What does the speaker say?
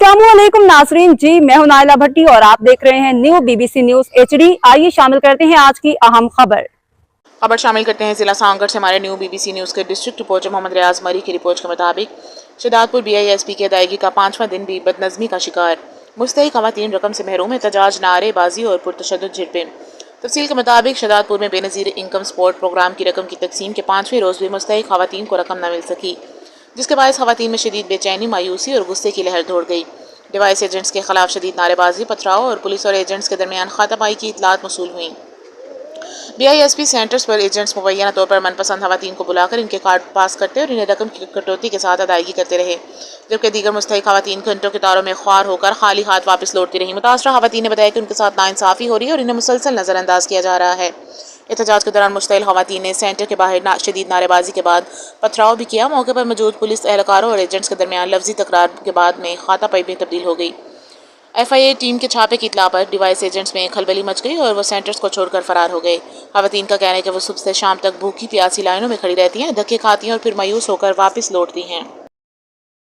अस्सलामुअलैकुम नाजरीन जी, मैं हूं नाइला भट्टी और आप देख रहे हैं न्यू BBC न्यूज HD। आइए शामिल करते हैं आज की अहम खबर शामिल करते हैं जिला सांगड़ से हमारे न्यू BBC न्यूज़ के डिस्ट्रिक्ट रिपोर्टर मोहम्मद रियाज मरी की रिपोर्ट के मुताबिक शहदादपुर BISP की अदायगी का 5वां दिन भी बदनज़मी का शिकार। मुस्तहिक खवातीन रकम से महरूम, एहतजाज, नारेबाजी और पुरतशद्दुद झड़पें। तफसील के मुताबिक शहदादपुर में बेनज़ीर इनकम सपोर्ट प्रोग्राम की रकम की तकसीम के 5वें रोज़ भी मुस्तहिक खवातीन को रकम न मिल सकी, जिसके बायस खवातीन में शदीद बेचैनी, मायूसी और गुस्से की लहर दौड़ गई। डिवाइस एजेंट्स के खिलाफ शदीद नारेबाजी, पथराव और पुलिस और एजेंट्स के दरमियान खातापाई की इतलात मौसूल हुई। BISP सेंटर्स पर एजेंट्स मुबैना तौर पर मनपसंद खवातीन को बुलाकर इनके कार्ड पास करते और इन्हें रकम की कटौती के साथ अदायगी करते रहे, जबकि दीगर मुस्तहिक खवातीन घंटों के तारों में ख्वार होकर खाली हाथ वापस लौटती रही। मुतासरा खवातीन ने बताया कि उनके साथ नाइंसाफ़ी हो रही है और इन्हें मुसलसल नज़रअंदाज किया जा रहा है। एहतजाज के दौरान मुश्तिल खवातीन ने सेंटर के बाहर शदीद नारेबाजी के बाद पथराव भी किया। मौके पर मौजूद पुलिस एहलकारों और एजेंट्स के दरमियान लफ्जी तकरार के बाद में खातापाई में तब्दील हो गई। FIA टीम के छापे की इत्तला पर डिवाइस एजेंट्स में खलबली मच गई और वो सेंटर्स को छोड़कर फरार हो गए। खवातीन का कहना है कि वो सुबह से शाम तक भूखी प्यासी लाइनों में खड़ी रहती हैं, धक्के खाती हैं और फिर मायूस होकर वापस लौटती हैं।